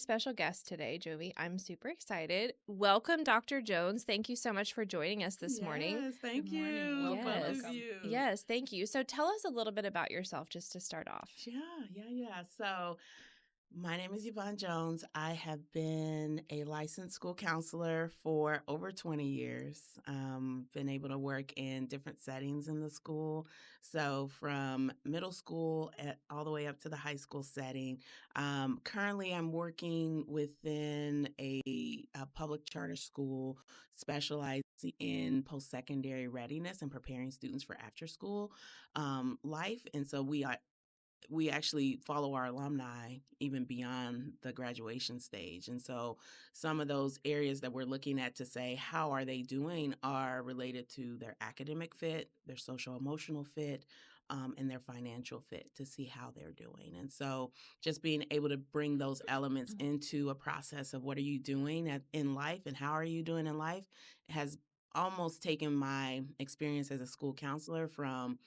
special guest today, Jovi. I'm super excited. Welcome, Dr. Jones. Thank you so much for joining us this morning. Yes, thank Good morning. you, Welcome, both of Yes. welcome. you. Yes, thank you. So tell us a little bit about yourself just to start off. Yeah. So my name is Yvonne Jones. I have been a licensed school counselor for over 20 years. Been able to work in different settings in the school. So from middle school all the way up to the high school setting. Currently, I'm working within a public charter school specializing in post-secondary readiness and preparing students for after school life. And so we actually follow our alumni even beyond the graduation stage. And so some of those areas that we're looking at to say, how are they doing, are related to their academic fit, their social emotional fit, and their financial fit to see how they're doing. And so just being able to bring those elements into a process of what are you doing in life and how are you doing in life has almost taken my experience as a school counselor from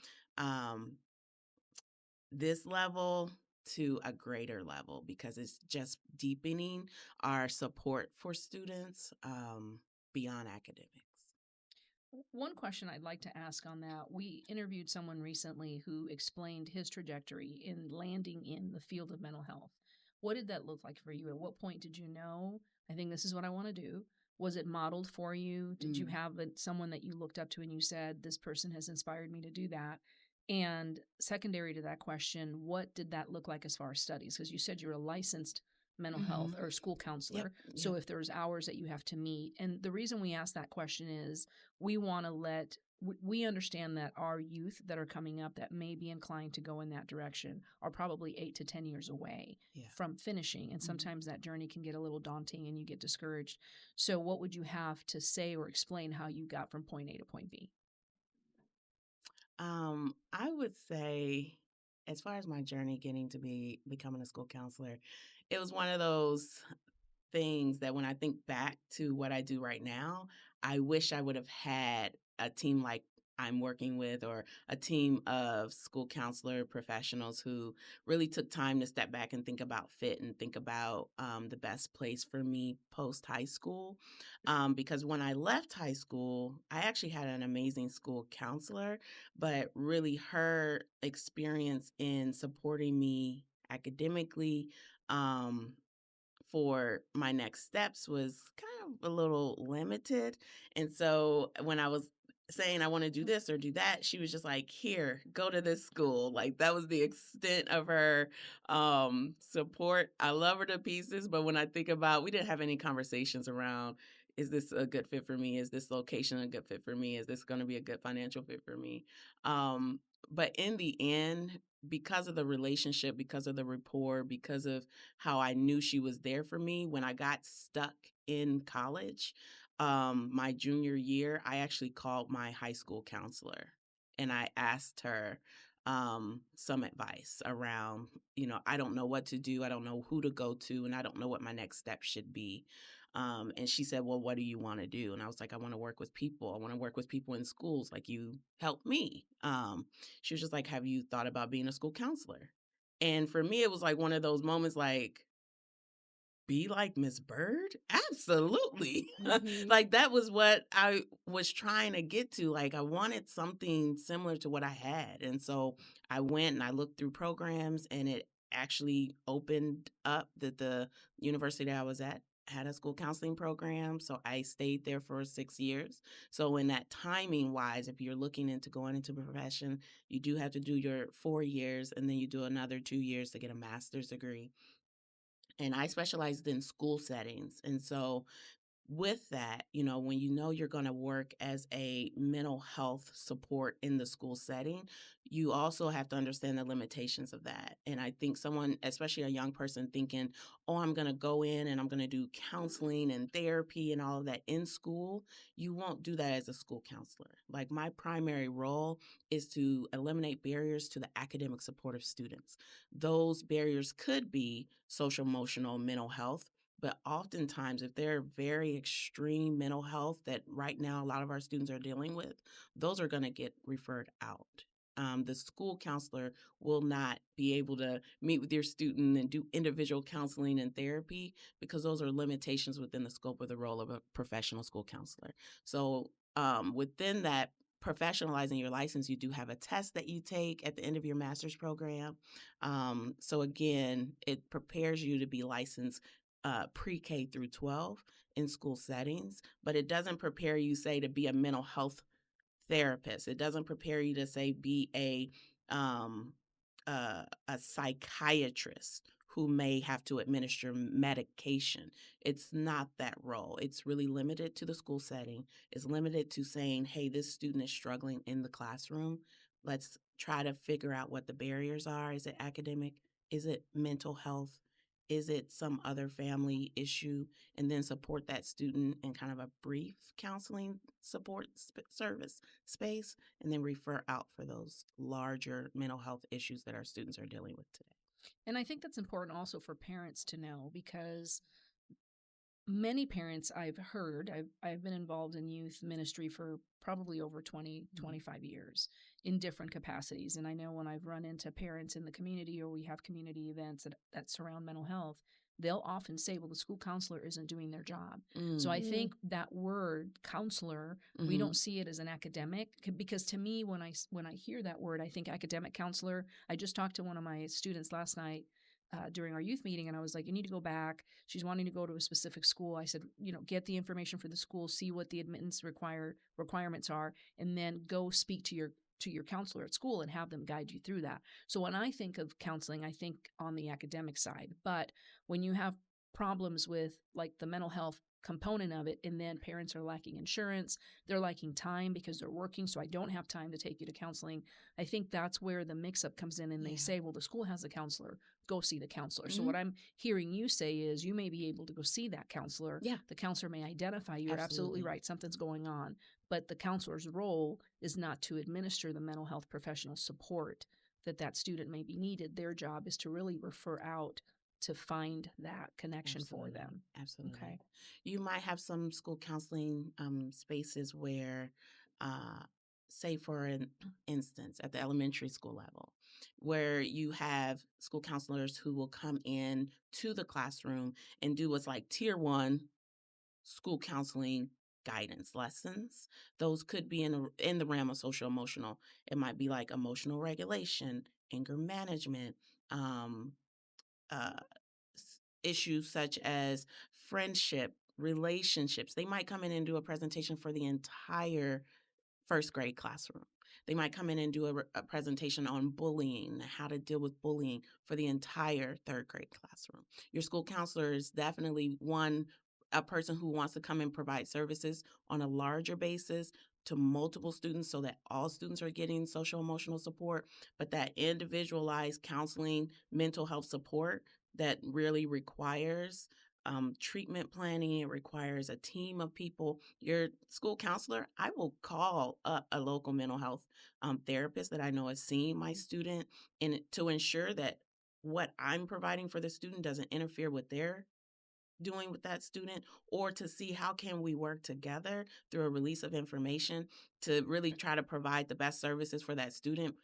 this level to a greater level because it's just deepening our support for students beyond academics. One question I'd like to ask on that, we interviewed someone recently who explained his trajectory in landing in the field of mental health. What did that look like for you? At what point did you know, I think this is what I want to do? Was it modeled for you? Did you have someone that you looked up to and you said, this person has inspired me to do that? And secondary to that question, what did that look like as far as studies? Because you said you're a licensed mental health or school counselor. So if there's hours that you have to meet, and the reason we ask that question is we want to we understand that our youth that are coming up that may be inclined to go in that direction are probably 8 to 10 years away from finishing. And sometimes that journey can get a little daunting and you get discouraged. So what would you have to say or explain how you got from point A to point B? I would say, as far as my journey getting to becoming a school counselor, it was one of those things that when I think back to what I do right now, I wish I would have had a team like I'm working with or a team of school counselor professionals who really took time to step back and think about fit and think about the best place for me post high school. Because when I left high school, I actually had an amazing school counselor, but really her experience in supporting me academically for my next steps was kind of a little limited. And so when I was saying I want to do this or do that, she was just like, here, go to this school. Like that was the extent of her support. I love her to pieces, but when I think about, we didn't have any conversations around, is this a good fit for me? Is this location a good fit for me? Is this going to be a good financial fit for me? But in the end, because of the relationship, because of the rapport, because of how I knew she was there for me when I got stuck in college, my junior year, I actually called my high school counselor and I asked her some advice around, I don't know what to do. I don't know who to go to, and I don't know what my next step should be. And she said, well, what do you want to do? And I was like, I want to work with people. I want to work with people in schools like you helped me. She was just like, have you thought about being a school counselor? And for me, it was like one of those moments like, be like Miss Bird? Absolutely. Like that was what I was trying to get to. Like I wanted something similar to what I had. And so I went and I looked through programs and it actually opened up that the university that I was at had a school counseling program. So I stayed there for 6 years. So in that timing wise, if you're looking into going into a profession, you do have to do your 4 years and then you do another 2 years to get a master's degree. And I specialized in school settings. And so with that, when you know you're going to work as a mental health support in the school setting, you also have to understand the limitations of that. And I think someone, especially a young person thinking, oh, I'm going to go in and I'm going to do counseling and therapy and all of that in school, you won't do that as a school counselor. Like my primary role is to eliminate barriers to the academic support of students. Those barriers could be social, emotional, mental health. But oftentimes, if they're very extreme mental health that right now a lot of our students are dealing with, those are going to get referred out. the school counselor will not be able to meet with your student and do individual counseling and therapy because those are limitations within the scope of the role of a professional school counselor. So within that, professionalizing your license, you do have a test that you take at the end of your master's program. So again, it prepares you to be licensed pre-K through 12 in school settings, but it doesn't prepare you, say, to be a mental health therapist. It doesn't prepare you to, say, be a psychiatrist who may have to administer medication. It's not that role. It's really limited to the school setting. It's limited to saying, hey, this student is struggling in the classroom. Let's try to figure out what the barriers are. Is it academic? Is it mental health? Is it some other family issue? And then support that student in kind of a brief counseling support service space, and then refer out for those larger mental health issues that our students are dealing with today. And I think that's important also for parents to know, because many parents I've heard, I've been involved in youth ministry for probably over 20, 25 years in different capacities. And I know when I've run into parents in the community, or we have community events that surround mental health, they'll often say, well, the school counselor isn't doing their job. So I think that word counselor, we don't see it as an academic, because to me, when I hear that word, I think academic counselor. I just talked to one of my students last night during our youth meeting, and I was like, you need to go back. She's wanting to go to a specific school. I said, get the information for the school, see what the admittance requirements are, and then go speak to your counselor at school and have them guide you through that. So when I think of counseling, I think on the academic side. But when you have problems with like the mental health component of it, and then parents are lacking insurance, they're lacking time because they're working, so I don't have time to take you to counseling. I think that's where the mix-up comes in, and they say, well, the school has a counselor, go see the counselor. So what I'm hearing you say is you may be able to go see that counselor. Yeah. The counselor may identify you're absolutely right, something's going on, but the counselor's role is not to administer the mental health professional support that student may be needed. Their job is to really refer out to find that connection for them. Absolutely. Okay. You might have some school counseling spaces where, say for an instance, at the elementary school level, where you have school counselors who will come in to the classroom and do what's like tier 1 school counseling guidance lessons. Those could be in the realm of social emotional. It might be like emotional regulation, anger management, uh, issues such as friendship, relationships. They might come in and do a presentation for the entire first grade classroom. They might come in and do a presentation on bullying, how to deal with bullying for the entire third grade classroom. Your school counselor is definitely a person who wants to come and provide services on a larger basis to multiple students so that all students are getting social emotional support, but that individualized counseling, mental health support that really requires treatment planning. It requires a team of people. Your school counselor, I will call a local mental health therapist that I know has seen my student, and to ensure that what I'm providing for the student doesn't interfere with their doing with that student, or to see how can we work together through a release of information to really try to provide the best services for that student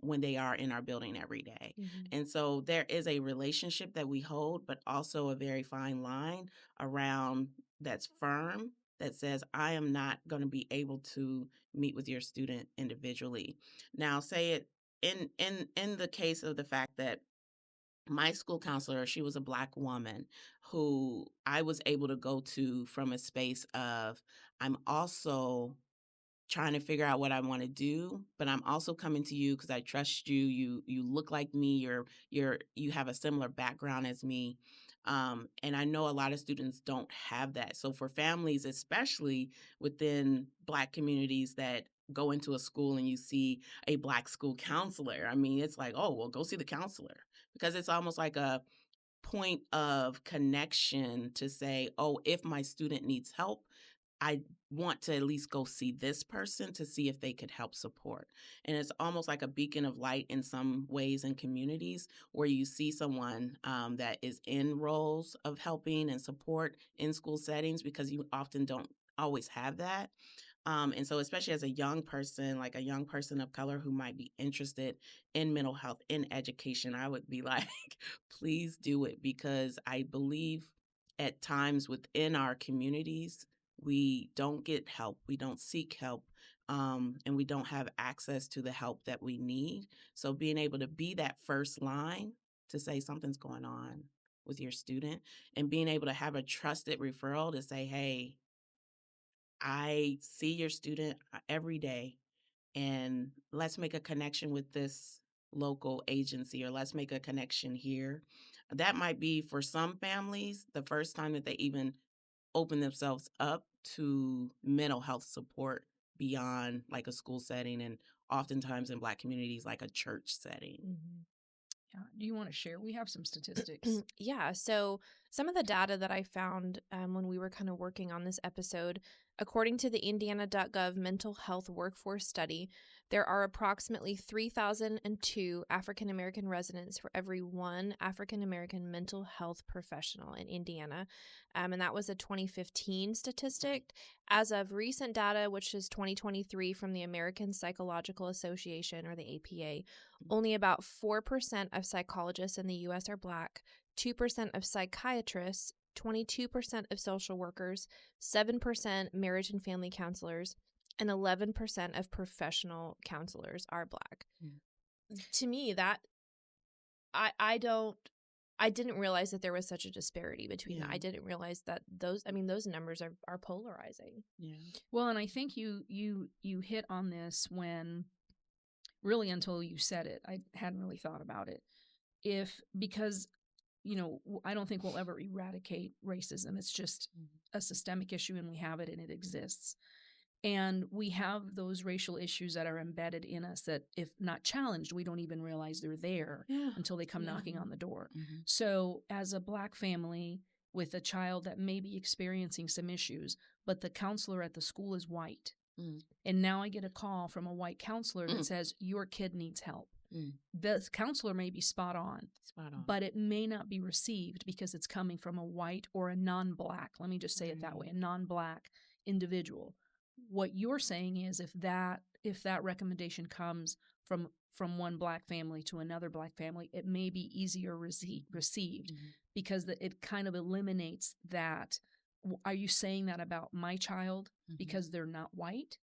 when they are in our building every day. And so there is a relationship that we hold, but also a very fine line around that's firm, that says, I am not going to be able to meet with your student individually. Now, say it in the case of the fact that my school counselor, she was a Black woman who I was able to go to from a space of, I'm also trying to figure out what I want to do, but I'm also coming to you because I trust you. You look like me. You have a similar background as me. And I know a lot of students don't have that. So for families, especially within Black communities that go into a school and you see a Black school counselor, I mean, it's like, oh, well, go see the counselor, because it's almost like a point of connection to say, oh, if my student needs help, I want to at least go see this person to see if they could help support. And it's almost like a beacon of light in some ways in communities where you see someone that is in roles of helping and support in school settings, because you often don't always have that. And so, especially as a young person, like a young person of color who might be interested in mental health, in education, I would be like, please do it, because I believe at times within our communities, we don't get help, we don't seek help, and we don't have access to the help that we need. So, being able to be that first line to say something's going on with your student, and being able to have a trusted referral to say, hey, I see your student every day, and let's make a connection with this local agency, or let's make a connection here. That might be for some families the first time that they even open themselves up to mental health support beyond like a school setting, and oftentimes in Black communities, like a church setting. Mhm. Yeah. Do you want to share? We have some statistics. Yeah. So, some of the data that I found when we were kind of working on this episode, according to the Indiana.gov Mental Health Workforce Study, there are approximately 3,002 African American residents for every one African American mental health professional in Indiana. And that was a 2015 statistic. As of recent data, which is 2023 from the American Psychological Association, or the APA, only about 4% of psychologists in the US are Black, 2% of psychiatrists, 22% of social workers, 7% marriage and family counselors, and 11% of professional counselors are Black. Mm. To me, that I didn't realize that there was such a disparity between that. Yeah. I didn't realize that those numbers are polarizing. Yeah. Well, and I think you hit on this when really until you said it. I hadn't really thought about it. Because I don't think we'll ever eradicate racism. It's just a systemic issue, and we have it, and it exists. And we have those racial issues that are embedded in us that, if not challenged, we don't even realize they're there Yeah. until they come Yeah. knocking on the door. Mhm. So, as a Black family with a child that may be experiencing some issues, but the counselor at the school is white, Mm. and now I get a call from a white counselor that Mm. says, your kid needs help. Mm. The counselor may be spot on, Spot on. but it may not be received because it's coming from a white or a non-Black, let me just say it that way, a non-Black individual. What you're saying is, if that recommendation comes from one Black family to another Black family, it may be easier received Mhm. because it kind of eliminates that. Are you saying that about my child Mhm. because they're not white?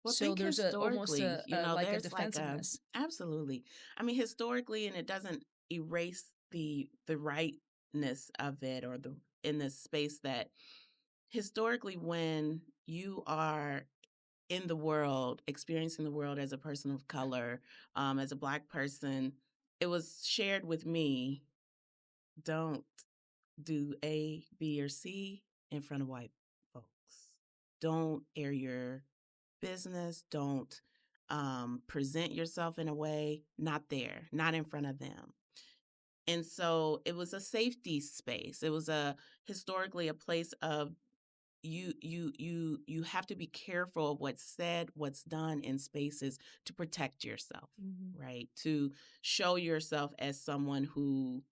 Well, So think there's almost historically, like a there's like defensiveness. absolutely. I mean, historically, and it doesn't erase the rightness of it, or the in this space that historically, when you are in the world, experiencing the world as a person of color, as a Black person, it was shared with me, don't do A, B, or C in front of white folks. Don't air your business. Don't present yourself in a way, not there, not in front of them. And so it was a safety space. It was historically a place of you have to be careful of what's said, what's done in spaces to protect yourself, Mhm. right? To show yourself as someone who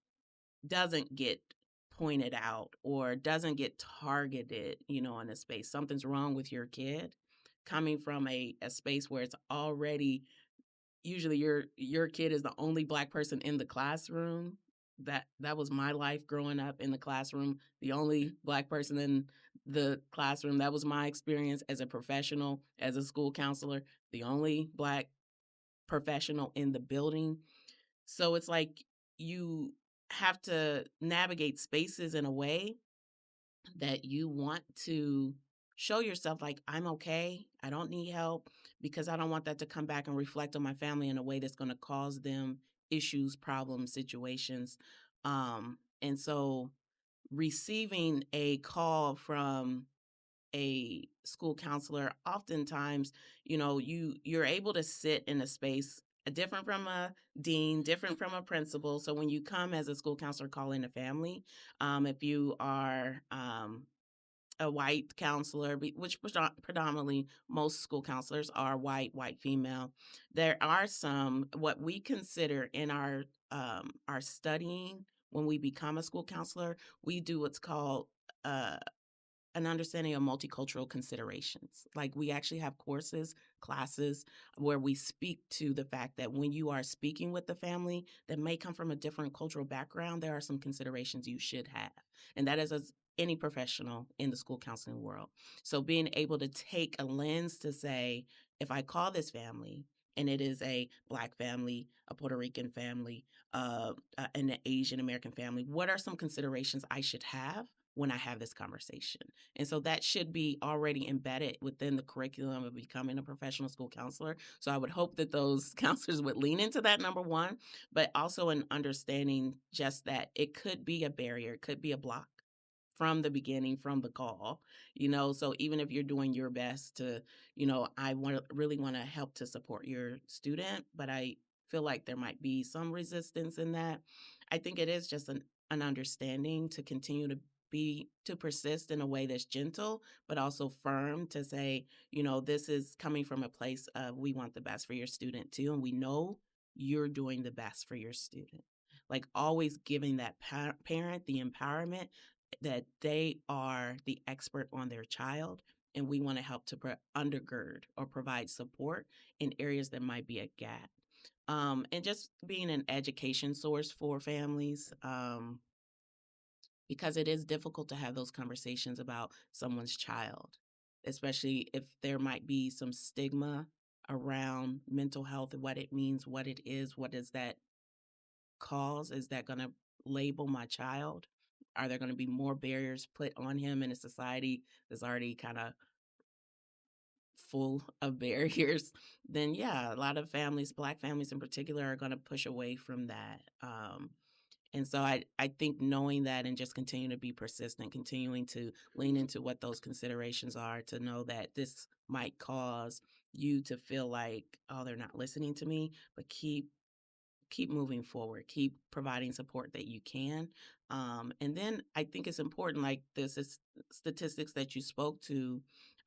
doesn't get pointed out or doesn't get targeted, in a space. Something's wrong with your kid, coming from a space where it's already usually your kid is the only Black person in the classroom. That was my life growing up in the classroom, the only Black person in the classroom. That was my experience as a professional, as a school counselor, the only Black professional in the building. So it's like you have to navigate spaces in a way that you want to show yourself like, I'm okay. I don't need help, because I don't want that to come back and reflect on my family in a way that's going to cause them issues, problems, situations. And so receiving a call from a school counselor, oftentimes, you're able to sit in a space different from a dean, different from a principal. So when you come as a school counselor calling a family, if you are a white counselor, which predominantly most school counselors are white female, there are some what we consider in our studying when we become a school counselor. We do what's called an understanding of multicultural considerations. Like we actually have courses, classes where we speak to the fact that when you are speaking with the family that may come from a different cultural background, there are some considerations you should have. And that is as any professional in the school counseling world. So being able to take a lens to say, if I call this family and it is a Black family, a Puerto Rican family, an Asian American family, what are some considerations I should have when I have this conversation? And so that should be already embedded within the curriculum of becoming a professional school counselor. So I would hope that those counselors would lean into that, number one, but also in understanding just that it could be a barrier, it could be a block from the beginning, from the call, so even if you're doing your best to, I really want to help to support your student, but I feel like there might be some resistance in that. I think it is just an understanding to continue to persist in a way that's gentle, but also firm to say, this is coming from a place of we want the best for your student too. And we know you're doing the best for your student. Like always giving that parent the empowerment that they are the expert on their child, and we want to help to undergird or provide support in areas that might be a gap. And just being an education source for families, because it is difficult to have those conversations about someone's child, especially if there might be some stigma around mental health and what it means, what it is, what does that cause? Is that going to label my child? Are there going to be more barriers put on him in a society that's already kind of full of barriers? Then, yeah, a lot of families, Black families in particular, are going to push away from that. And so I think knowing that and just continuing to be persistent, continuing to lean into what those considerations are, to know that this might cause you to feel like, oh, they're not listening to me, but keep moving forward, keep providing support that you can. And then I think it's important, like this is statistics that you spoke to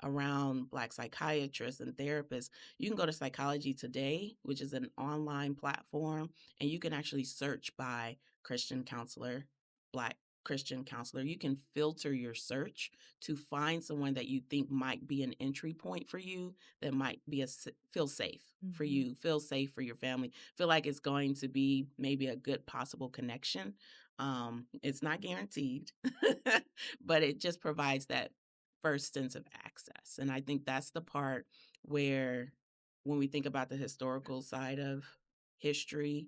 around Black psychiatrists and therapists. You can go to Psychology Today, which is an online platform, and you can actually search by Christian counselor, Black Christian counselor. You can filter your search to find someone that you think might be an entry point for you, that might be feel safe for you, feel safe for your family, feel like it's going to be maybe a good possible connection. It's not guaranteed, but it just provides that first sense of access. And I think that's the part where, when we think about the historical side of history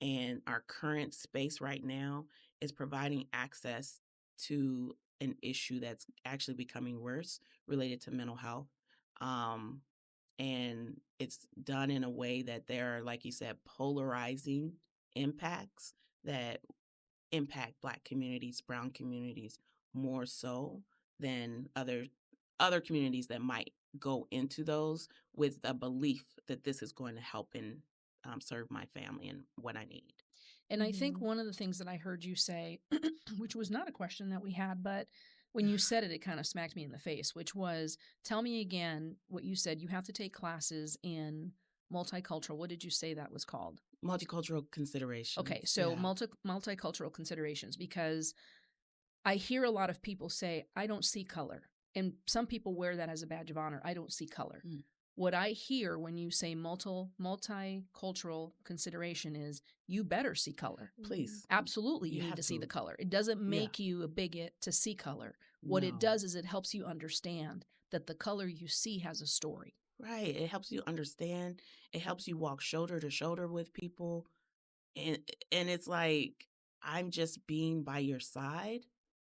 and our current space right now, is providing access to an issue that's actually becoming worse related to mental health. Um, and it's done in a way that there are, like you said, polarizing impacts that impact Black communities, brown communities more so than other communities that might go into those with a belief that this is going to help and serve my family and what I need. And I think one of the things that I heard you say, which was not a question that we had, but when you said it, it kind of smacked me in the face, which was, tell me again what you said. You have to take classes in multicultural. What did you say that was called? Multicultural considerations. Okay, so yeah. multicultural considerations, because I hear a lot of people say, I don't see color. And some people wear that as a badge of honor. I don't see color. What I hear when you say multicultural consideration is you better see color. Please. Absolutely, you You need have to see to. the color. It doesn't Yeah. make you a bigot to see color. What it No. does is it helps you understand that the color you see has a story. Right. It helps you understand. It helps you walk shoulder to shoulder with people. And it's like, I'm just being by your side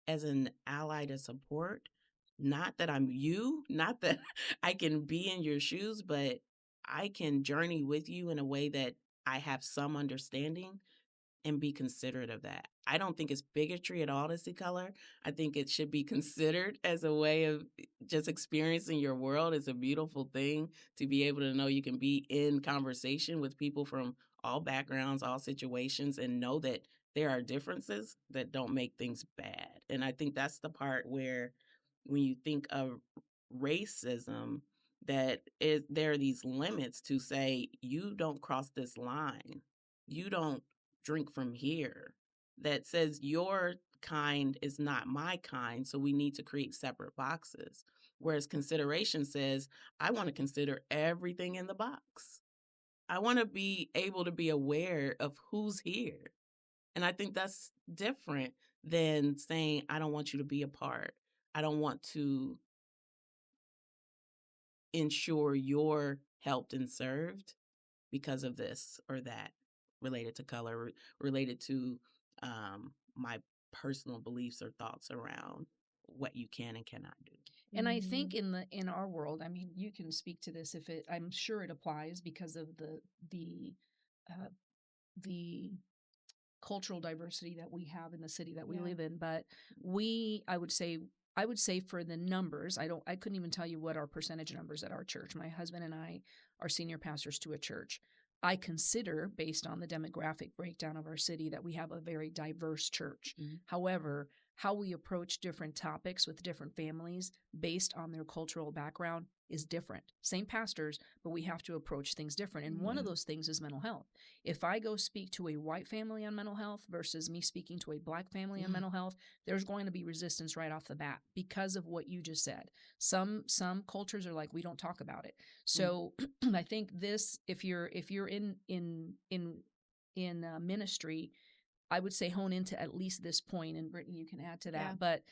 as an ally to support. Not that I'm you, not that I can be in your shoes, but I can journey with you in a way that I have some understanding and be considerate of that. I don't think it's bigotry at all to see color. I think it should be considered as a way of just experiencing your world. It's a beautiful thing to be able to know you can be in conversation with people from all backgrounds, all situations, and know that there are differences that don't make things bad. And I think that's the part where, when you think of racism, there are these limits to say, you don't cross this line. You don't drink from here, that says your kind is not my kind, so we need to create separate boxes. Whereas consideration says, I want to consider everything in the box. I want to be able to be aware of who's here. And I think that's different than saying, I don't want you to be a part. I don't want to ensure you're helped and served because of this or that, related to color, related to my personal beliefs or thoughts around what you can and cannot do. And I think in our world, I mean, you can speak to this if it. I'm sure it applies because of uh, the cultural diversity that we have in the city that we live in. But I would say for the numbers, I couldn't even tell you what our percentage numbers at our church. My husband and I are senior pastors to a church. I consider, based on the demographic breakdown of our city, that we have a very diverse church. Mhm. However, how we approach different topics with different families based on their cultural background is different. Same pastors, but we have to approach things different. And one of those things is mental health. If I go speak to a white family on mental health versus me speaking to a black family on mental health, there's going to be resistance right off the bat because of what you just said. Some cultures are like, we don't talk about it. So I think this, if you're in ministry, I would say hone into at least this point, and Brittany, you can add to that. Yeah. But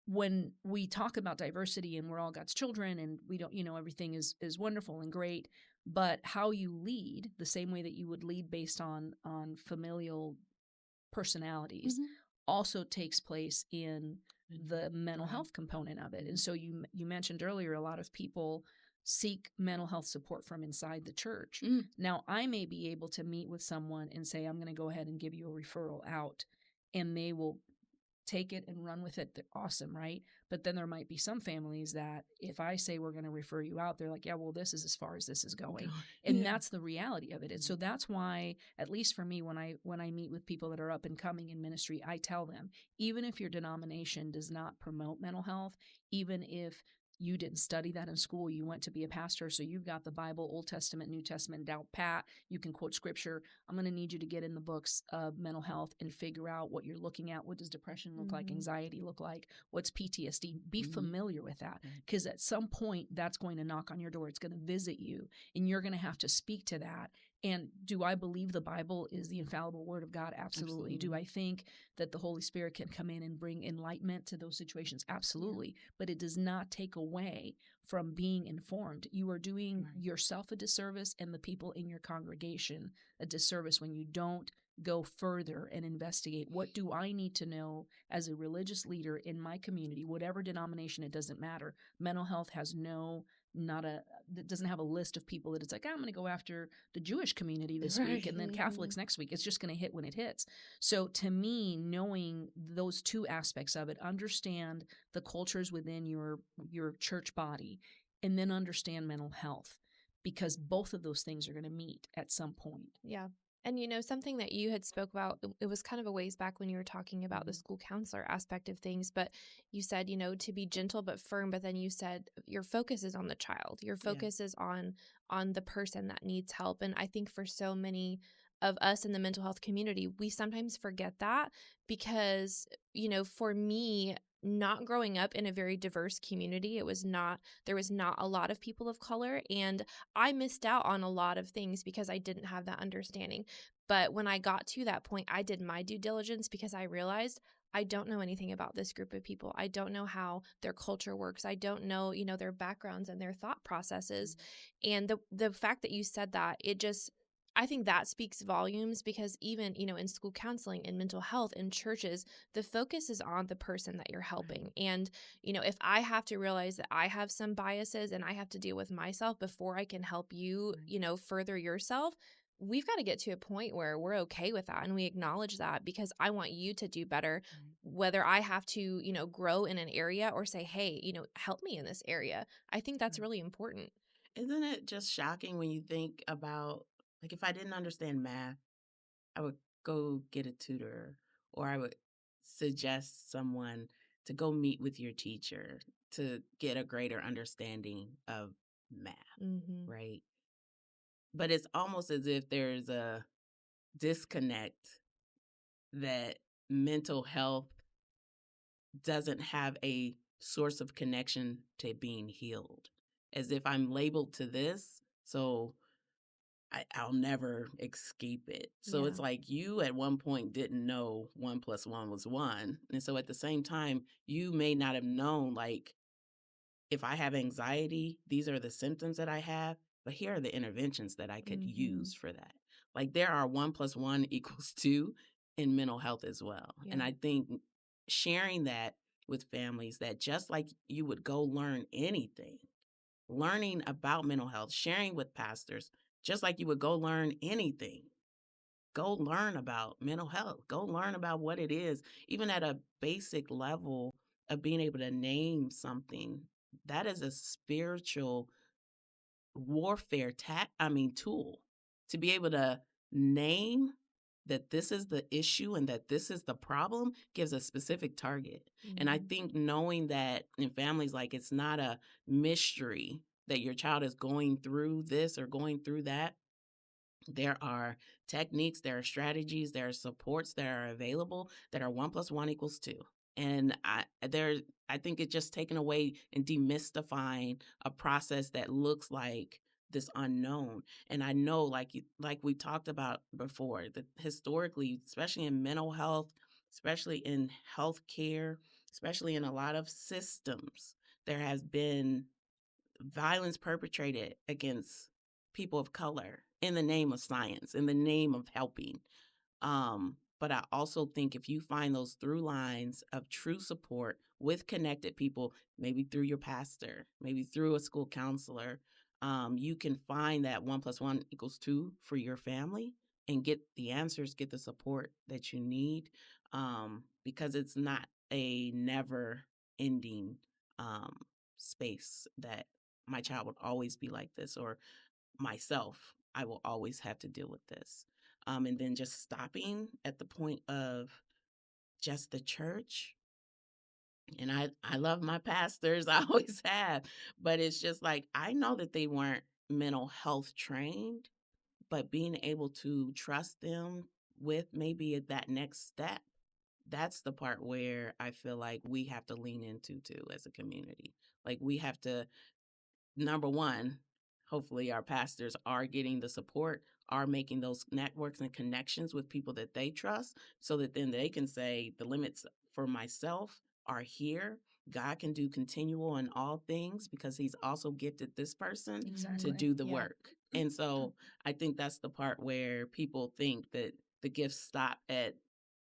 when we talk about diversity and we're all God's children and we don't, everything is wonderful and great, but how you lead, the same way that you would lead based on familial personalities, also takes place in the mental health component of it. And so you mentioned earlier, a lot of people seek mental health support from inside the church. Now, I may be able to meet with someone and say, I'm going to go ahead and give you a referral out, and they will take it and run with it. They're awesome, right? But then there might be some families that if I say we're going to refer you out, they're like, yeah, well, this is as far as this is going. And that's the reality of it. And so that's why, at least for me, when I meet with people that are up and coming in ministry, I tell them, even if your denomination does not promote mental health, even if you didn't study that in school, you went to be a pastor, so you've got the Bible, Old Testament, New Testament down pat, you can quote scripture, I'm going to need you to get in the books of mental health and figure out what you're looking at. What does depression look like? Anxiety look like? What's PTSD? Be familiar with that, because at some point that's going to knock on your door. It's going to visit you, and you're going to have to speak to that. And do I believe the Bible is the infallible word of God? Absolutely. Do I think that the Holy Spirit can come in and bring enlightenment to those situations? Absolutely. But it does not take away from being informed. You are doing yourself a disservice and the people in your congregation a disservice when you don't go further and investigate. What do I need to know as a religious leader in my community, whatever denomination, it doesn't matter. Mental health has it doesn't have a list of people that it's like, I'm going to go after the Jewish community this week and then Catholics next week. It's just going to hit when it hits. So to me, knowing those two aspects of it, understand the cultures within your church body, and then understand mental health, because both of those things are going to meet at some point. Yeah. And, something that you had spoke about, it was kind of a ways back when you were talking about the school counselor aspect of things, but you said, to be gentle but firm, but then you said your focus is on the child. Your focus is on the person that needs help. And I think for so many of us in the mental health community, we sometimes forget that because, for me, not growing up in a very diverse community, there was not a lot of people of color, and I missed out on a lot of things because I didn't have that understanding. But when I got to that point, I did my due diligence because I realized I don't know anything about this group of people. I don't know how their culture works. I don't know, their backgrounds and their thought processes. And the fact that you said that, I think that speaks volumes, because even, in school counseling and mental health in churches, the focus is on the person that you're helping. And, if I have to realize that I have some biases and I have to deal with myself before I can help you, further yourself, we've got to get to a point where we're okay with that and we acknowledge that, because I want you to do better, whether I have to, grow in an area or say, hey, help me in this area. I think that's really important. Isn't it just shocking when you think about, like, if I didn't understand math, I would go get a tutor, or I would suggest someone to go meet with your teacher to get a greater understanding of math, right? But it's almost as if there's a disconnect that mental health doesn't have a source of connection to being healed. As if I'm labeled to this, so I'll never escape it. So it's Yeah. like you at one point didn't know 1 + 1 was 1. And so at the same time, you may not have known, like, if I have anxiety, these are the symptoms that I have, but here are the interventions that I could use for that. Like, there are 1 + 1 equals 2 in mental health as well. And Yeah. I think sharing that with families, that just like you would go learn anything, learning about mental health, sharing with pastors, just like you would go learn anything. Go learn about mental health. Go learn about what it is, even at a basic level of being able to name something. That is a spiritual warfare tool, to be able to name that this is the issue and that this is the problem gives a specific target. And I think knowing that in families, like, it's not a mystery that your child is going through this or going through that. There are techniques, there are strategies, there are supports that are available that are 1 + 1 equals 2. And I think it's just taken away and demystifying a process that looks like this unknown. And I know, like we talked about before, that historically, especially in mental health, especially in healthcare, especially in a lot of systems, there has been violence perpetrated against people of color in the name of science, in the name of helping. But I also think if you find those through lines of true support with connected people, maybe through your pastor, maybe through a school counselor, you can find that 1 + 1 equals 2 for your family and get the answers, get the support that you need, because it's not a never ending space that my child would always be like this, or myself, I will always have to deal with this. And then just stopping at the point of just the church. And I love my pastors, I always have, but it's just like, I know that they weren't mental health trained, but being able to trust them with maybe that next step, that's the part where I feel like we have to lean into too as a community. Like, we have to, number one, hopefully our pastors are getting the support, are making those networks and connections with people that they trust, so that then they can say the limits for myself are here. God can do continual in all things because he's also gifted this person to Exactly. do the Yeah. work. And so I think that's the part where people think that the gifts stop at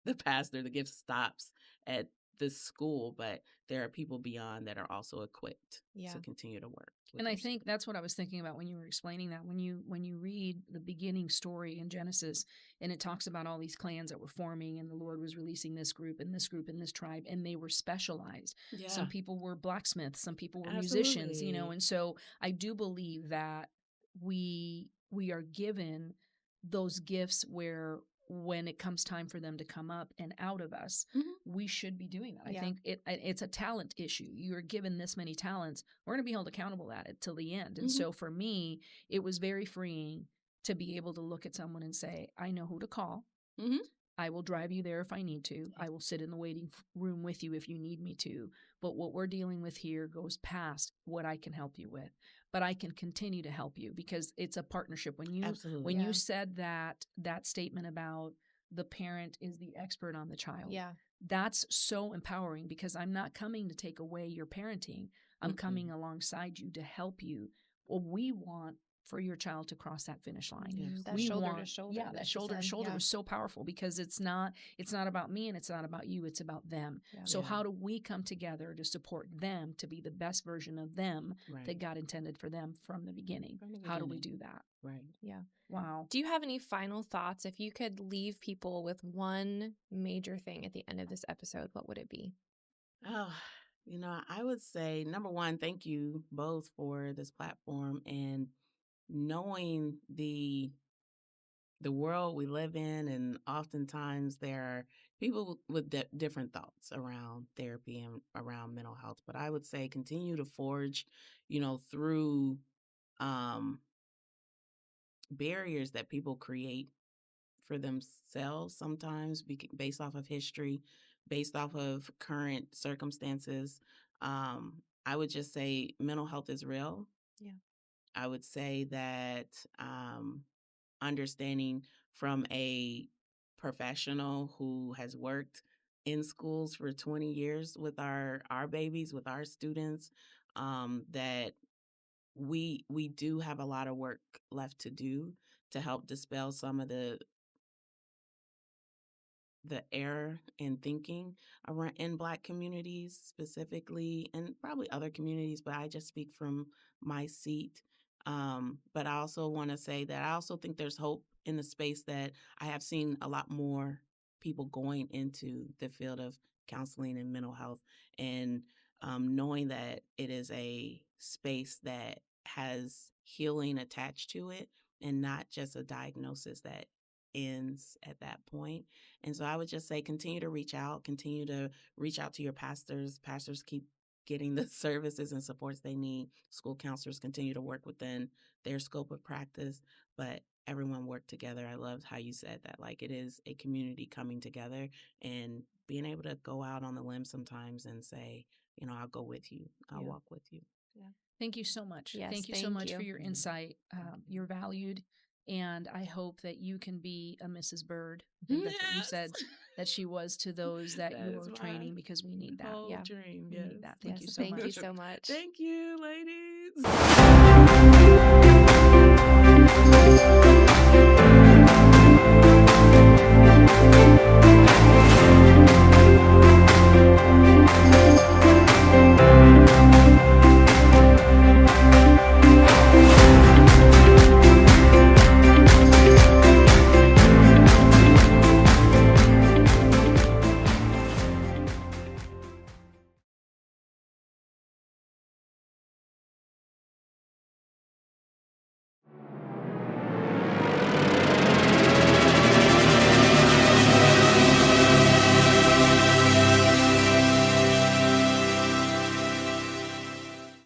the pastor, the gift stops at this school, but there are people beyond that are also equipped Yeah. to continue to work with And I your think that's what I was thinking about when you were explaining that. When you read the beginning story in Genesis, and it talks about all these clans that were forming, and the Lord was releasing this group and this group and this tribe, and they were specialized. Yeah, Some people were blacksmiths, some people were musicians, absolutely. and so I do believe that we are given those gifts where when it comes time for them to come up and out of us, Mhm. we should be doing that. I Yeah. think it's a talent issue. You're given this many talents. We're going to be held accountable at it till the end. And Mhm. so for me, it was very freeing to be able to look at someone and say, I know who to call. Mhm. I will drive you there if I need to. I will sit in the waiting room with you if you need me to. But what we're dealing with here goes past what I can help you with. But I can continue to help you because it's a partnership. Absolutely. When Yeah. you said that statement about the parent is the expert on the child, Yeah. that's so empowering because I'm not coming to take away your parenting. I'm coming alongside you to help you. Well, we want for your child to cross that finish line. Yes. That We shoulder to want, shoulder. yeah, that she shoulder to said. shoulder Yeah. was so powerful because it's not about me and it's not about you, it's about them. Yeah. So Yeah. how do we come together to support them to be the best version of them Right. that God intended for them from the beginning? From the How do we beginning. do that? Right. Yeah. Wow. Do you have any final thoughts? If you could leave people with one major thing at the end of this episode, what would it be? Oh, I would say, number one, thank you both for this platform and knowing the world we live in, and oftentimes there are people with different thoughts around therapy and around mental health. But I would say continue to forge, through um, barriers that people create for themselves, sometimes based off of history. based off of current circumstances, I would just say mental health is real. Yeah. I would say that understanding from a professional who has worked in schools for 20 years with our babies, with our students, that we do have a lot of work left to do to help dispel some of the error in thinking around in Black communities specifically, and probably other communities, but I just speak from my seat. But I also want to say that I also think there's hope in the space that I have seen a lot more people going into the field of counseling and mental health, and knowing that it is a space that has healing attached to it and not just a diagnosis that ends at that point. And so I would just say continue to reach out to your pastors. Pastors keep getting the services and supports they need. School counselors continue to work within their scope of practice, but everyone work together. I loved how you said that. Like, it is a community coming together and being able to go out on the limb sometimes and say, I'll go with you. I'll Yeah. walk with you. Thank you so much. Yes, Thank you so thank much for you. your insight. You're valued. And I hope that you can be a Mrs. Bird. I think that's what you said that she was to those that That you is were my training, because we need that. Whole Yeah. dream. We Yes. need that. Thank you so Thank much. you so much. Thank you, ladies.